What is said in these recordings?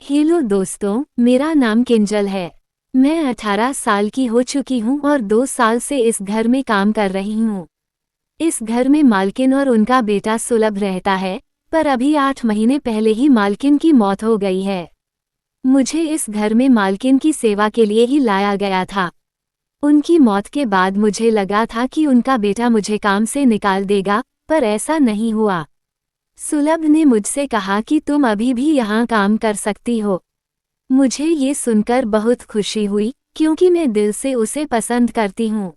Hello दोस्तों, मेरा नाम किंजल है। मैं 18 साल की हो चुकी हूँ और 2 साल से इस घर में काम कर रही हूँ। इस घर में मालकिन और उनका बेटा सुलभ रहता है, पर अभी 8 महीने पहले ही मालकिन की मौत हो गई है। मुझे इस घर में मालकिन की सेवा के लिए ही लाया गया था। उनकी मौत के बाद मुझे लगा था कि उनका बेटा मुझे काम से निकाल देगा, पर ऐसा नहीं हुआ। सुलभ ने मुझसे कहा कि तुम अभी भी यहाँ काम कर सकती हो। मुझे ये सुनकर बहुत खुशी हुई, क्योंकि मैं दिल से उसे पसंद करती हूँ।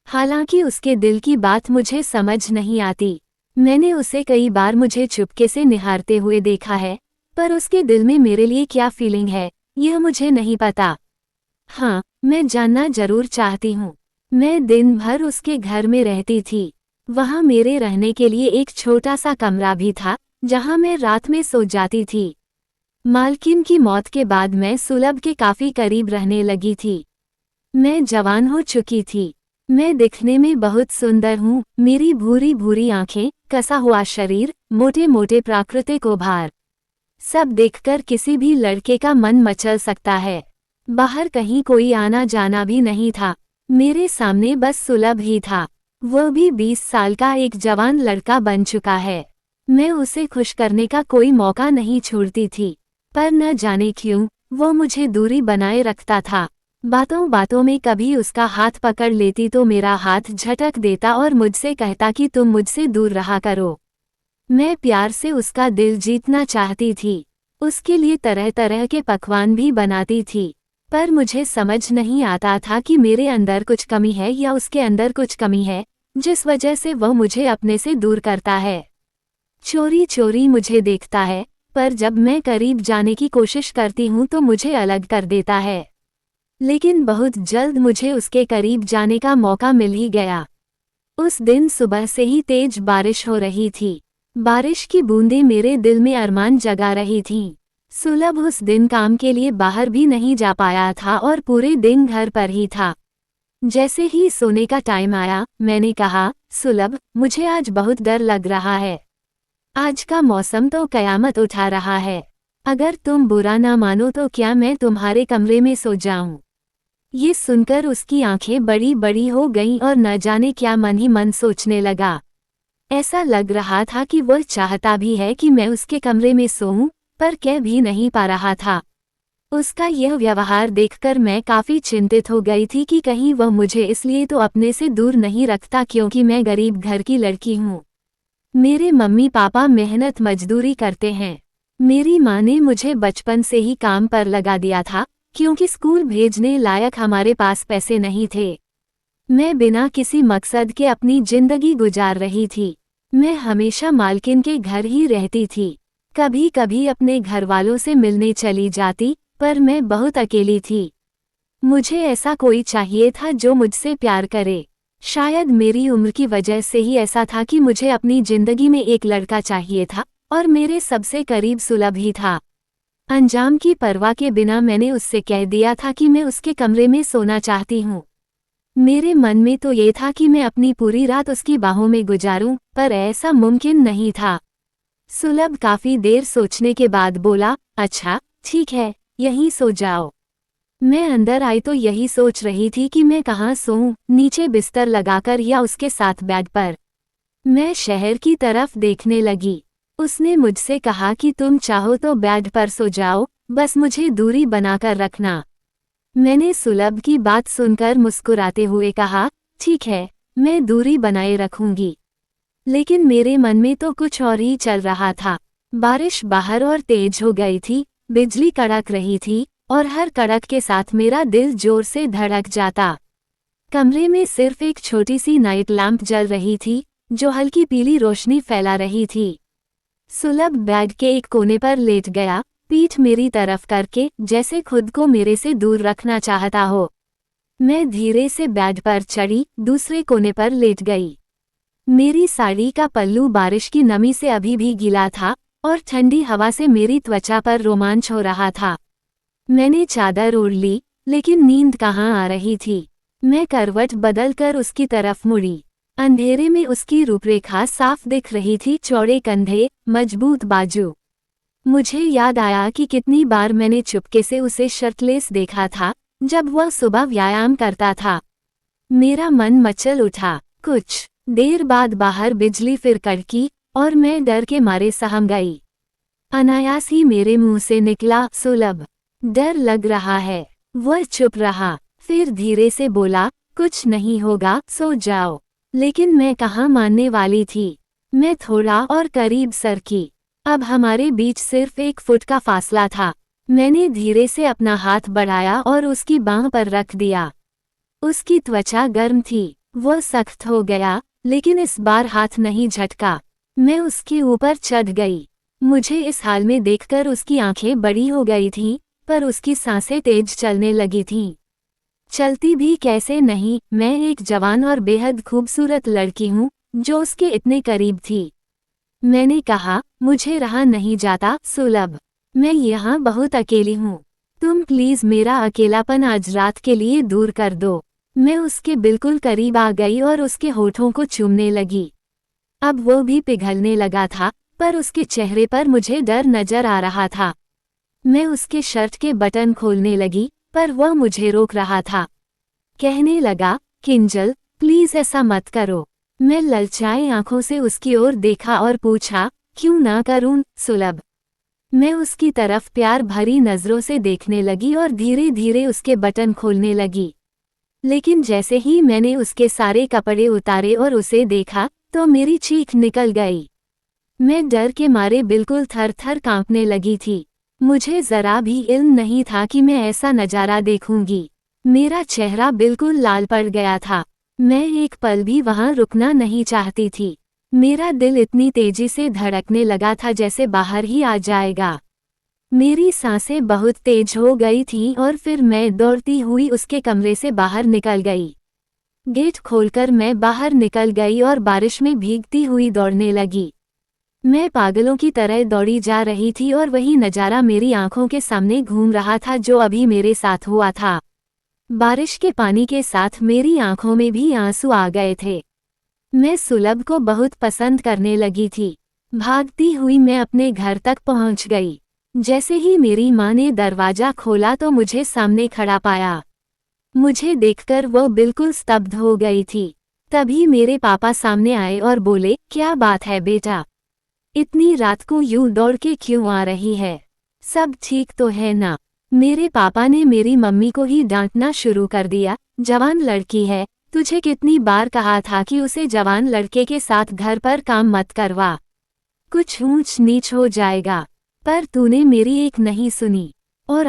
हालांकि उसके दिल की बात मुझे समझ नहीं आती। मैंने उसे कई बार मुझे चुपके से निहारते हुए देखा है, पर उसके दिल में मेरे लिए क्या फीलिंग है, यह मुझे नहीं पता। हाँ, मैं जानना जरूर चाहती हूँ। मैं दिन भर उसके घर में रहती थी। वहाँ मेरे रहने के लिए एक छोटा सा कमरा भी था, जहाँ मैं रात में सो जाती थी। मालकिन की मौत के बाद मैं सुलभ के काफी करीब रहने लगी थी। मैं जवान हो चुकी थी। मैं दिखने में बहुत सुंदर हूँ। मेरी भूरी भूरी आंखें, कसा हुआ शरीर, मोटे मोटे प्राकृतिक उभार, सब देखकर किसी भी लड़के का मन मचल सकता है। बाहर कहीं कोई आना जाना भी नहीं था। मेरे सामने बस सुलभ ही था। वह भी 20 साल का एक जवान लड़का बन चुका है। मैं उसे खुश करने का कोई मौका नहीं छोड़ती थी, पर न जाने क्यों वो मुझे दूरी बनाए रखता था। बातों बातों में कभी उसका हाथ पकड़ लेती तो मेरा हाथ झटक देता और मुझसे कहता कि तुम मुझसे दूर रहा करो। मैं प्यार से उसका दिल जीतना चाहती थी। उसके लिए तरह तरह के पकवान भी बनाती थी, पर मुझे समझ नहीं आता था कि मेरे अंदर कुछ कमी है या उसके अंदर कुछ कमी है, जिस वजह से वह मुझे अपने से दूर करता है। चोरी चोरी मुझे देखता है, पर जब मैं करीब जाने की कोशिश करती हूँ तो मुझे अलग कर देता है। लेकिन बहुत जल्द मुझे उसके करीब जाने का मौका मिल ही गया। उस दिन सुबह से ही तेज बारिश हो रही थी। बारिश की बूंदें मेरे दिल में अरमान जगा रही थीं। सुलभ उस दिन काम के लिए बाहर भी नहीं जा पाया था और पूरे दिन घर पर ही था। जैसे ही सोने का टाइम आया, मैंने कहा, सुलभ, मुझे आज बहुत डर लग रहा है। आज का मौसम तो कयामत उठा रहा है। अगर तुम बुरा ना मानो तो क्या मैं तुम्हारे कमरे में सो जाऊं? ये सुनकर उसकी आंखें बड़ी बड़ी हो गईं और न जाने क्या मन ही मन सोचने लगा। ऐसा लग रहा था कि वह चाहता भी है कि मैं उसके कमरे में सोऊं, पर कह भी नहीं पा रहा था। उसका यह व्यवहार देखकर मैं काफी चिंतित हो गई थी कि कहीं वह मुझे इसलिए तो अपने से दूर नहीं रखता क्योंकि मैं गरीब घर की लड़की हूँ। मेरे मम्मी पापा मेहनत मजदूरी करते हैं। मेरी माँ ने मुझे बचपन से ही काम पर लगा दिया था, क्योंकि स्कूल भेजने लायक हमारे पास पैसे नहीं थे। मैं बिना किसी मकसद के अपनी जिंदगी गुजार रही थी। मैं हमेशा मालकिन के घर ही रहती थी। कभी कभी अपने घर वालों से मिलने चली जाती, पर मैं बहुत अकेली थी। मुझे ऐसा कोई चाहिए था जो मुझसे प्यार करे। शायद मेरी उम्र की वजह से ही ऐसा था कि मुझे अपनी जिंदगी में एक लड़का चाहिए था, और मेरे सबसे करीब सुलभ ही था। अंजाम की परवाह के बिना मैंने उससे कह दिया था कि मैं उसके कमरे में सोना चाहती हूँ। मेरे मन में तो ये था कि मैं अपनी पूरी रात उसकी बाहों में गुजारूं, पर ऐसा मुमकिन नहीं था। सुलभ काफी देर सोचने के बाद बोला, अच्छा, ठीक है, यहीं सो जाओ। मैं अंदर आई तो यही सोच रही थी कि मैं कहाँ सोऊं, नीचे बिस्तर लगाकर या उसके साथ बेड पर। मैं शहर की तरफ देखने लगी। उसने मुझसे कहा कि तुम चाहो तो बेड पर सो जाओ, बस मुझे दूरी बनाकर रखना। मैंने सुलभ की बात सुनकर मुस्कुराते हुए कहा, ठीक है, मैं दूरी बनाए रखूंगी। लेकिन मेरे मन में तो कुछ और ही चल रहा था। बारिश बाहर और तेज हो गई थी, बिजली कड़क रही थी, और हर कड़क के साथ मेरा दिल जोर से धड़क जाता। कमरे में सिर्फ एक छोटी सी नाइट लैंप जल रही थी, जो हल्की पीली रोशनी फैला रही थी। सुलभ बेड के एक कोने पर लेट गया, पीठ मेरी तरफ करके, जैसे खुद को मेरे से दूर रखना चाहता हो। मैं धीरे से बेड पर चढ़ी, दूसरे कोने पर लेट गई। मेरी साड़ी का पल्लू बारिश की नमी से अभी भी गीला था, और ठंडी हवा से मेरी त्वचा पर रोमांच हो रहा था। मैंने चादर ओढ़ ली, लेकिन नींद कहाँ आ रही थी। मैं करवट बदलकर उसकी तरफ मुड़ी। अंधेरे में उसकी रूपरेखा साफ दिख रही थी, चौड़े कंधे, मजबूत बाजू। मुझे याद आया कि कितनी बार मैंने चुपके से उसे शर्टलेस देखा था जब वह सुबह व्यायाम करता था। मेरा मन मचल उठा। कुछ देर बाद बाहर बिजली फिर कड़की और मैं डर के मारे सहम गई। अनायास ही मेरे मुंह से निकला, सुलभ, डर लग रहा है। वह चुप रहा, फिर धीरे से बोला, कुछ नहीं होगा, सो जाओ। लेकिन मैं कहाँ मानने वाली थी। मैं थोड़ा और करीब सरकी। अब हमारे बीच सिर्फ 1 फुट का फासला था। मैंने धीरे से अपना हाथ बढ़ाया और उसकी बांह पर रख दिया। उसकी त्वचा गर्म थी। वह सख्त हो गया, लेकिन इस बार हाथ नहीं झटका। मैं उसके ऊपर चढ़ गई। मुझे इस हाल में देखकर उसकी आंखें बड़ी हो गई थीं, पर उसकी सांसें तेज चलने लगी थीं। चलती भी कैसे नहीं, मैं एक जवान और बेहद खूबसूरत लड़की हूँ जो उसके इतने करीब थी। मैंने कहा, मुझे रहा नहीं जाता, सुलभ। मैं यहाँ बहुत अकेली हूँ। तुम प्लीज मेरा अकेलापन आज रात के लिए दूर कर दो। मैं उसके बिल्कुल करीब आ गई और उसके होठों को चूमने लगी। अब वो भी पिघलने लगा था, पर उसके चेहरे पर मुझे डर नजर आ रहा था। मैं उसके शर्ट के बटन खोलने लगी, पर वह मुझे रोक रहा था। कहने लगा, किंजल, प्लीज ऐसा मत करो। मैं ललचाई आंखों से उसकी ओर देखा और पूछा, क्यों ना करूं, सुलभ। मैं उसकी तरफ प्यार भरी नजरों से देखने लगी और धीरे धीरे उसके बटन खोलने लगी। लेकिन जैसे ही मैंने उसके सारे कपड़े उतारे और उसे देखा, तो मेरी चीख निकल गई। मैं डर के मारे बिल्कुल थर-थर कांपने लगी थी। मुझे जरा भी इल्म नहीं था कि मैं ऐसा नजारा देखूंगी। मेरा चेहरा बिल्कुल लाल पड़ गया था। मैं एक पल भी वहां रुकना नहीं चाहती थी। मेरा दिल इतनी तेजी से धड़कने लगा था जैसे बाहर ही आ जाएगा। मेरी सांसें बहुत तेज हो गई थीं और फिर मैं दौड़ती हुई उसके कमरे से बाहर निकल गई। गेट खोलकर मैं बाहर निकल गई और बारिश में भीगती हुई दौड़ने लगी। मैं पागलों की तरह दौड़ी जा रही थी और वही नज़ारा मेरी आंखों के सामने घूम रहा था जो अभी मेरे साथ हुआ था। बारिश के पानी के साथ मेरी आंखों में भी आंसू आ गए थे। मैं सुलभ को बहुत पसंद करने लगी थी। भागती हुई मैं अपने घर तक पहुंच गई। जैसे ही मेरी माँ ने दरवाजा खोला तो मुझे सामने खड़ा पाया। मुझे देखकर वो बिल्कुल स्तब्ध हो गई थी। तभी मेरे पापा सामने आए और बोले, क्या बात है बेटा? इतनी रात को यूं दौड़ के क्यों आ रही है? सब ठीक तो है ना? मेरे पापा ने मेरी मम्मी को ही डांटना शुरू कर दिया। जवान लड़की है, तुझे कितनी बार कहा था कि उसे जवान लड़के के साथ घर पर काम मत करवा, कुछ ऊंच नीच हो जाएगा। पर तूने मेरी एक नहीं सुनी और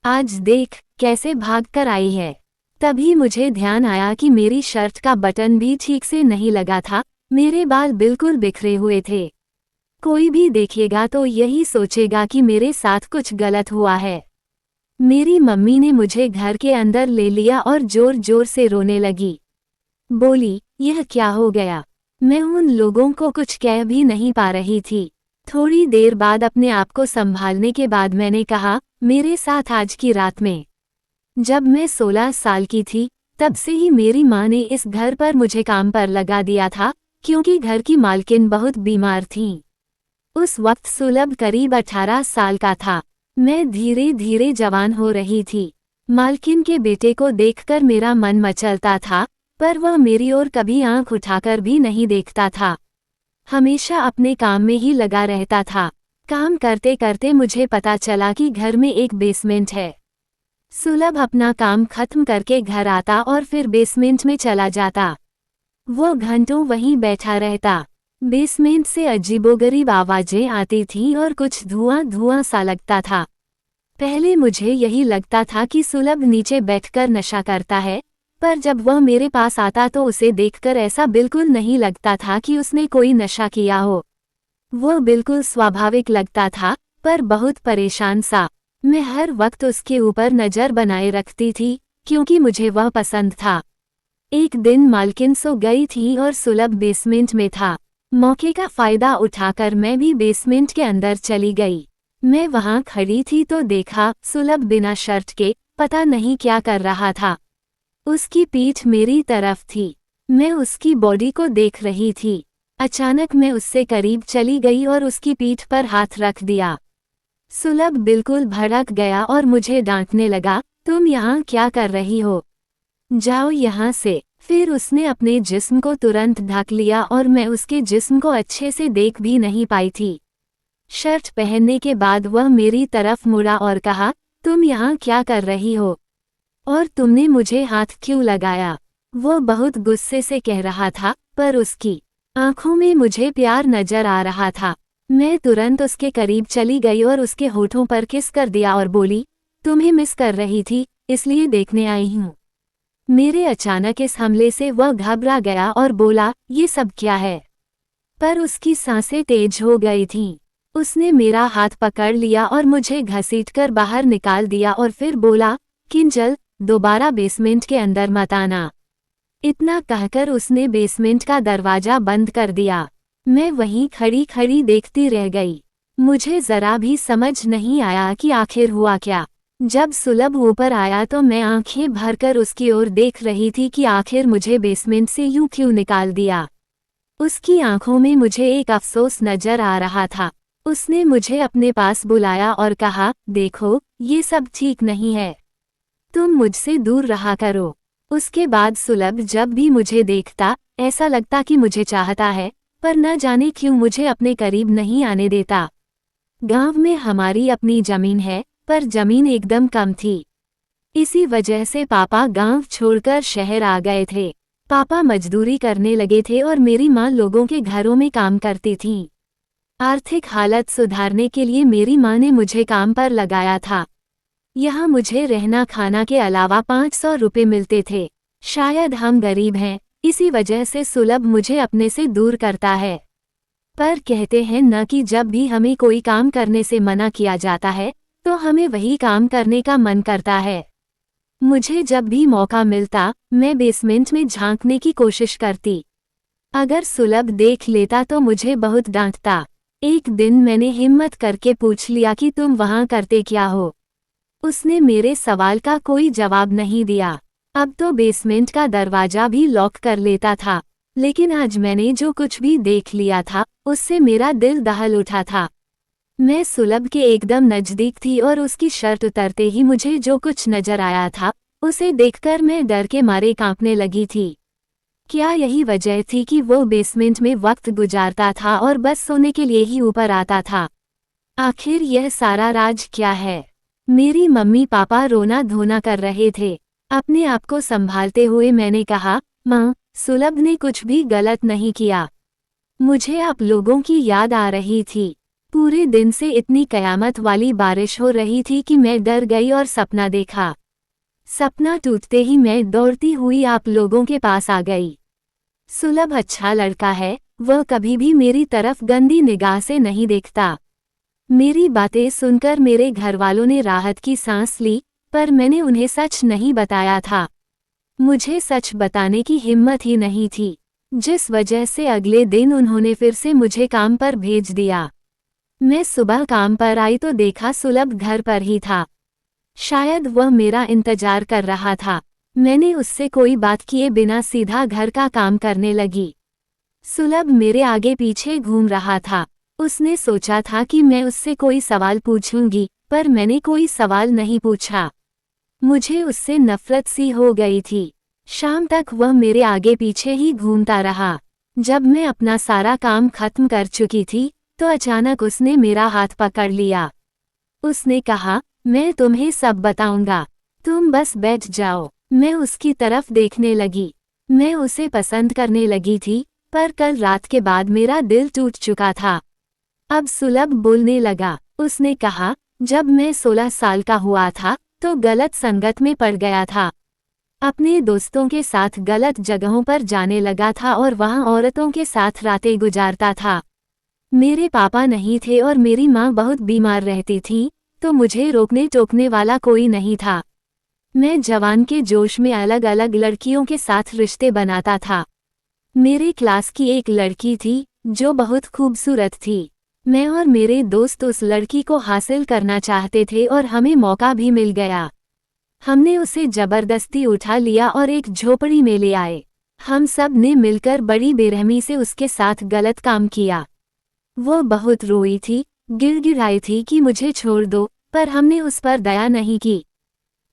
आज देख कैसे भाग कर आई है। तभी मुझे ध्यान आया कि मेरी शर्ट का बटन भी ठीक से नहीं लगा था। मेरे बाल बिल्कुल बिखरे हुए थे। कोई भी देखेगा तो यही सोचेगा कि मेरे साथ कुछ गलत हुआ है। मेरी मम्मी ने मुझे घर के अंदर ले लिया और जोर जोर से रोने लगी। बोली, यह क्या हो गया? मैं उन लोगों को कुछ कह भी नहीं पा रही थी। थोड़ी देर बाद अपने आप को संभालने के बाद मैंने कहा, मेरे साथ आज की रात में। जब मैं 16 साल की थी, तब से ही मेरी माँ ने इस घर पर मुझे काम पर लगा दिया था, क्योंकि घर की मालकिन बहुत बीमार थीं। उस वक्त सुलभ करीब 18 साल का था। मैं धीरे धीरे जवान हो रही थी। मालकिन के बेटे को देखकर मेरा मन मचलता था, पर वह मेरी ओर कभी आंख उठाकर भी नहीं देखता था। हमेशा अपने काम में ही लगा रहता था। काम करते करते मुझे पता चला कि घर में एक बेसमेंट है। सुलभ अपना काम खत्म करके घर आता और फिर बेसमेंट में चला जाता। वो घंटों वहीं बैठा रहता। बेसमेंट से अजीबोगरीब आवाजें आती थीं और कुछ धुआं धुआं सा लगता था। पहले मुझे यही लगता था कि सुलभ नीचे बैठकर नशा करता है, पर जब वह मेरे पास आता तो उसे देखकर ऐसा बिल्कुल नहीं लगता था कि उसने कोई नशा किया हो। वो बिल्कुल स्वाभाविक लगता था, पर बहुत परेशान सा। मैं हर वक्त उसके ऊपर नजर बनाए रखती थी, क्योंकि मुझे वह पसंद था। एक दिन मालकिन सो गई थी और सुलभ बेसमेंट में था। मौके का फायदा उठाकर मैं भी बेसमेंट के अंदर चली गई। मैं वहां खड़ी थी तो देखा, सुलभ बिना शर्ट के पता नहीं क्या कर रहा था। उसकी पीठ मेरी तरफ थी। मैं उसकी बॉडी को देख रही थी। अचानक मैं उससे करीब चली गई और उसकी पीठ पर हाथ रख दिया। सुलभ बिल्कुल भड़क गया और मुझे डांटने लगा, तुम यहाँ क्या कर रही हो? जाओ यहाँ से। फिर उसने अपने जिस्म को तुरंत ढक लिया और मैं उसके जिस्म को अच्छे से देख भी नहीं पाई थी। शर्ट पहनने के बाद वह मेरी तरफ मुड़ा और कहा, तुम यहाँ क्या कर रही हो? और तुमने मुझे हाथ क्यों लगाया? वो बहुत गुस्से से कह रहा था, पर उसकी आंखों में मुझे प्यार नजर आ रहा था। मैं तुरंत उसके करीब चली गई और उसके होठों पर किस कर दिया और बोली, तुम्हें मिस कर रही थी, इसलिए देखने आई हूँ। मेरे अचानक इस हमले से वह घबरा गया और बोला, ये सब क्या है? पर उसकी सांसें तेज हो गई थीं। उसने मेरा हाथ पकड़ लिया और मुझे घसीटकर बाहर निकाल दिया और फिर बोला, किंजल, दोबारा बेसमेंट के अंदर मत आना। इतना कहकर उसने बेसमेंट का दरवाजा बंद कर दिया। मैं वहीं खड़ी खड़ी देखती रह गई। मुझे जरा भी समझ नहीं आया कि आखिर हुआ क्या। जब सुलभ ऊपर आया तो मैं आंखें भरकर उसकी ओर देख रही थी कि आखिर मुझे बेसमेंट से यूं क्यों निकाल दिया। उसकी आंखों में मुझे एक अफसोस नजर आ रहा था। उसने मुझे अपने पास बुलाया और कहा, देखो, ये सब ठीक नहीं है। तुम मुझसे दूर रहा करो। उसके बाद सुलभ जब भी मुझे देखता, ऐसा लगता कि मुझे चाहता है, पर न जाने क्यों मुझे अपने करीब नहीं आने देता। गांव में हमारी अपनी जमीन है, पर जमीन एकदम कम थी। इसी वजह से पापा गांव छोड़कर शहर आ गए थे। पापा मजदूरी करने लगे थे और मेरी माँ लोगों के घरों में काम करती थी। आर्थिक हालत सुधारने के लिए मेरी माँ ने मुझे काम पर लगाया था। यहाँ मुझे रहना खाना के अलावा 500 रुपये मिलते थे। शायद हम गरीब हैं, इसी वजह से सुलभ मुझे अपने से दूर करता है। पर कहते हैं न कि जब भी हमें कोई काम करने से मना किया जाता है, तो हमें वही काम करने का मन करता है। मुझे जब भी मौका मिलता, मैं बेसमेंट में झांकने की कोशिश करती। अगर सुलभ देख लेता तो मुझे बहुत डांटता। एक दिन मैंने हिम्मत करके पूछ लिया कि तुम वहाँ करते क्या हो? उसने मेरे सवाल का कोई जवाब नहीं दिया। अब तो बेसमेंट का दरवाजा भी लॉक कर लेता था, लेकिन आज मैंने जो कुछ भी देख लिया था, उससे मेरा दिल दहल उठा था। मैं सुलभ के एकदम नजदीक थी और उसकी शर्ट उतरते ही मुझे जो कुछ नजर आया था, उसे देखकर मैं डर के मारे कांपने लगी थी। क्या यही वजह थी कि वो बेसमेंट में वक्त गुजारता था और बस सोने के लिए ही ऊपर आता था? आखिर यह सारा राज क्या है? मेरी मम्मी पापा रोना धोना कर रहे थे। अपने आप को संभालते हुए मैंने कहा, माँ, सुलभ ने कुछ भी गलत नहीं किया। मुझे आप लोगों की याद आ रही थी। पूरे दिन से इतनी कयामत वाली बारिश हो रही थी कि मैं डर गई और सपना देखा। सपना टूटते ही मैं दौड़ती हुई आप लोगों के पास आ गई। सुलभ अच्छा लड़का है, वह कभी भी मेरी तरफ गंदी निगाह से नहीं देखता। मेरी बातें सुनकर मेरे घरवालों ने राहत की सांस ली, पर मैंने उन्हें सच नहीं बताया था। मुझे सच बताने की हिम्मत ही नहीं थी, जिस वजह से अगले दिन उन्होंने फिर से मुझे काम पर भेज दिया। मैं सुबह काम पर आई तो देखा सुलभ घर पर ही था। शायद वह मेरा इंतजार कर रहा था। मैंने उससे कोई बात किए बिना सीधा घर का काम करने लगी। सुलभ मेरे आगे पीछे घूम रहा था। उसने सोचा था कि मैं उससे कोई सवाल पूछूंगी, पर मैंने कोई सवाल नहीं पूछा। मुझे उससे नफरत सी हो गई थी। शाम तक वह मेरे आगे पीछे ही घूमता रहा। जब मैं अपना सारा काम खत्म कर चुकी थी, तो अचानक उसने मेरा हाथ पकड़ लिया। उसने कहा, मैं तुम्हें सब बताऊंगा, तुम बस बैठ जाओ। मैं उसकी तरफ देखने लगी। मैं उसे पसंद करने लगी थी, पर कल रात के बाद मेरा दिल टूट चुका था। अब सुलभ बोलने लगा। उसने कहा, जब मैं 16 साल का हुआ था, तो गलत संगत में पड़ गया था। अपने दोस्तों के साथ गलत जगहों पर जाने लगा था और वहां औरतों के साथ रातें गुजारता था। मेरे पापा नहीं थे और मेरी माँ बहुत बीमार रहती थी, तो मुझे रोकने टोकने वाला कोई नहीं था। मैं जवान के जोश में अलग अलग लड़कियों के साथ रिश्ते बनाता था। मेरे क्लास की एक लड़की थी, जो बहुत खूबसूरत थी। मैं और मेरे दोस्त उस लड़की को हासिल करना चाहते थे और हमें मौका भी मिल गया। हमने उसे जबरदस्ती उठा लिया और एक झोपड़ी में ले आए। हम सब ने मिलकर बड़ी बेरहमी से उसके साथ गलत काम किया। वो बहुत रोई थी, गिड़गिड़ाई थी कि मुझे छोड़ दो, पर हमने उस पर दया नहीं की।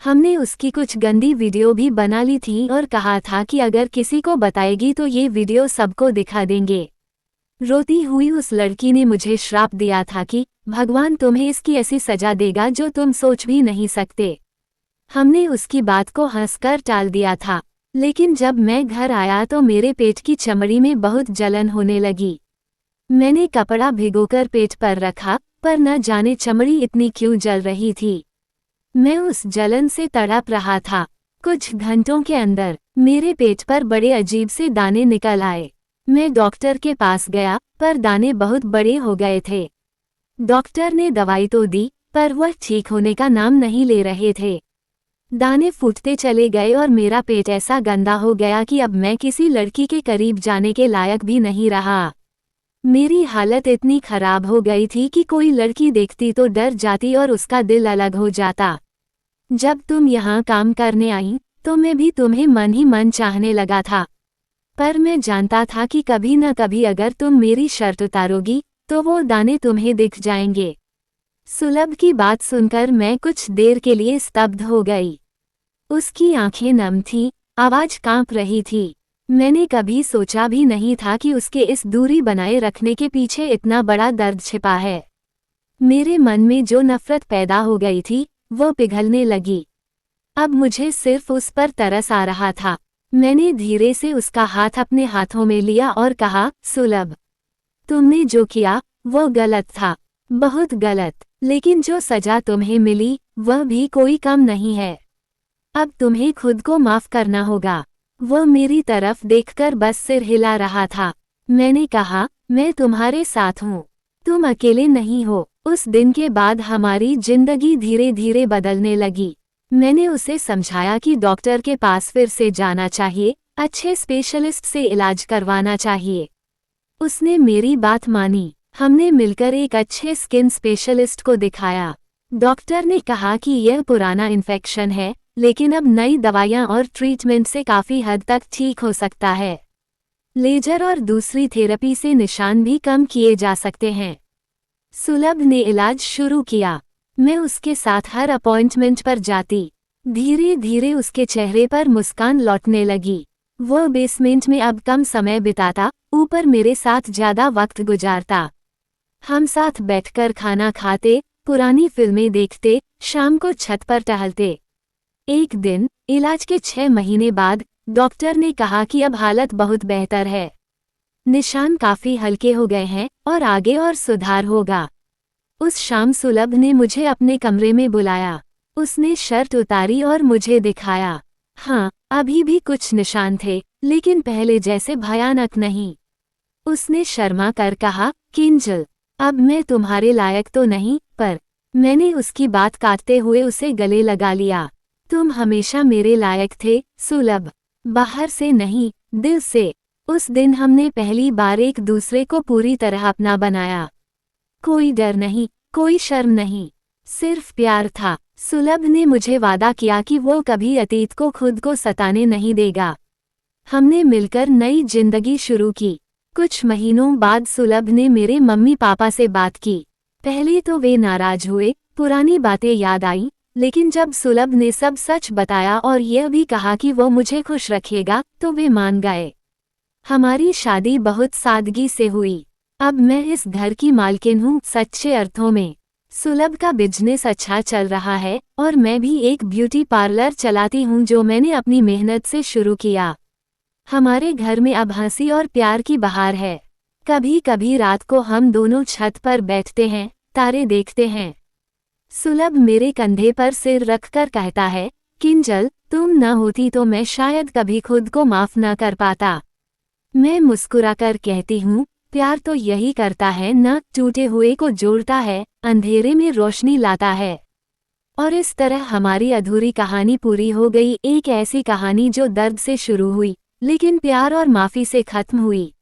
हमने उसकी कुछ गंदी वीडियो भी बना ली थी और कहा था कि अगर किसी को बताएगी तो ये वीडियो सबको दिखा देंगे। रोती हुई उस लड़की ने मुझे श्राप दिया था कि भगवान तुम्हें इसकी ऐसी सजा देगा जो तुम सोच भी नहीं सकते। हमने उसकी बात को हंसकर टाल दिया था, लेकिन जब मैं घर आया तो मेरे पेट की चमड़ी में बहुत जलन होने लगी। मैंने कपड़ा भिगोकर पेट पर रखा, पर न जाने चमड़ी इतनी क्यों जल रही थी। मैं उस जलन से तड़प रहा था। कुछ घंटों के अंदर मेरे पेट पर बड़े अजीब से दाने निकल आए। मैं डॉक्टर के पास गया, पर दाने बहुत बड़े हो गए थे। डॉक्टर ने दवाई तो दी, पर वह ठीक होने का नाम नहीं ले रहे थे। दाने फूटते चले गए और मेरा पेट ऐसा गंदा हो गया कि अब मैं किसी लड़की के करीब जाने के लायक भी नहीं रहा। मेरी हालत इतनी खराब हो गई थी कि कोई लड़की देखती तो डर जाती और उसका दिल अलग हो जाता। जब तुम यहाँ काम करने आई तो मैं भी तुम्हें मन ही मन चाहने लगा था, पर मैं जानता था कि कभी न कभी अगर तुम मेरी शर्त उतारोगी तो वो दाने तुम्हें दिख जाएंगे। सुलभ की बात सुनकर मैं कुछ देर के लिए स्तब्ध हो गई। उसकी आंखें नम थीं, आवाज कांप रही थी। मैंने कभी सोचा भी नहीं था कि उसके इस दूरी बनाए रखने के पीछे इतना बड़ा दर्द छिपा है। मेरे मन में जो नफरत पैदा हो गई थी वो पिघलने लगी। अब मुझे सिर्फ उस पर तरस आ रहा था। मैंने धीरे से उसका हाथ अपने हाथों में लिया और कहा, सुलभ, तुमने जो किया वो गलत था, बहुत गलत, लेकिन जो सजा तुम्हें मिली वह भी कोई कम नहीं है। अब तुम्हें खुद को माफ करना होगा। वह मेरी तरफ देखकर बस सिर हिला रहा था। मैंने कहा, मैं तुम्हारे साथ हूँ, तुम अकेले नहीं हो। उस दिन के बाद हमारी जिंदगी धीरे धीरे बदलने लगी। मैंने उसे समझाया कि डॉक्टर के पास फिर से जाना चाहिए, अच्छे स्पेशलिस्ट से इलाज करवाना चाहिए। उसने मेरी बात मानी। हमने मिलकर एक अच्छे स्किन स्पेशलिस्ट को दिखाया। डॉक्टर ने कहा कि यह पुराना इन्फेक्शन है, लेकिन अब नई दवाइयां और ट्रीटमेंट से काफ़ी हद तक ठीक हो सकता है। लेजर और दूसरी थेरेपी से निशान भी कम किए जा सकते हैं। सुलभ ने इलाज शुरू किया। मैं उसके साथ हर अपॉइंटमेंट पर जाती। धीरे धीरे उसके चेहरे पर मुस्कान लौटने लगी। वह बेसमेंट में अब कम समय बिताता, ऊपर मेरे साथ ज़्यादा वक्त गुजारता। हम साथ बैठकर खाना खाते, पुरानी फिल्में देखते, शाम को छत पर टहलते। एक दिन, इलाज के 6 महीने बाद, डॉक्टर ने कहा कि अब हालत बहुत बेहतर है। निशान काफ़ी हल्के हो गए हैं और आगे और सुधार होगा। उस शाम सुलभ ने मुझे अपने कमरे में बुलाया। उसने शर्ट उतारी और मुझे दिखाया। हाँ, अभी भी कुछ निशान थे, लेकिन पहले जैसे भयानक नहीं। उसने शर्मा कर कहा, किंजल, अब मैं तुम्हारे लायक तो नहीं, पर मैंने उसकी बात काटते हुए उसे गले लगा लिया। तुम हमेशा मेरे लायक थे, सुलभ, बाहर से नहीं, दिल से। उस दिन हमने पहली बार एक दूसरे को पूरी तरह अपना बनाया। कोई डर नहीं, कोई शर्म नहीं, सिर्फ प्यार था। सुलभ ने मुझे वादा किया कि वो कभी अतीत को खुद को सताने नहीं देगा। हमने मिलकर नई जिंदगी शुरू की। कुछ महीनों बाद सुलभ ने मेरे मम्मी पापा से बात की। पहले तो वे नाराज हुए, पुरानी बातें याद आईं, लेकिन जब सुलभ ने सब सच बताया और यह भी कहा कि वो मुझे खुश रखेगा, तो वे मान गए। हमारी शादी बहुत सादगी से हुई। अब मैं इस घर की मालकिन हूँ, सच्चे अर्थों में। सुलभ का बिजनेस अच्छा चल रहा है और मैं भी एक ब्यूटी पार्लर चलाती हूँ जो मैंने अपनी मेहनत से शुरू किया। हमारे घर में अब हंसी और प्यार की बहार है। कभी कभी रात को हम दोनों छत पर बैठते हैं, तारे देखते हैं। सुलभ मेरे कंधे पर सिर रखकर कहता है, किंजल, तुम न होती तो मैं शायद कभी खुद को माफ न कर पाता। मैं मुस्कुराकर कहती हूँ, प्यार तो यही करता है न, टूटे हुए को जोड़ता है, अंधेरे में रोशनी लाता है। और इस तरह हमारी अधूरी कहानी पूरी हो गई, एक ऐसी कहानी जो दर्द से शुरू हुई, लेकिन प्यार और माफ़ी से खत्म हुई।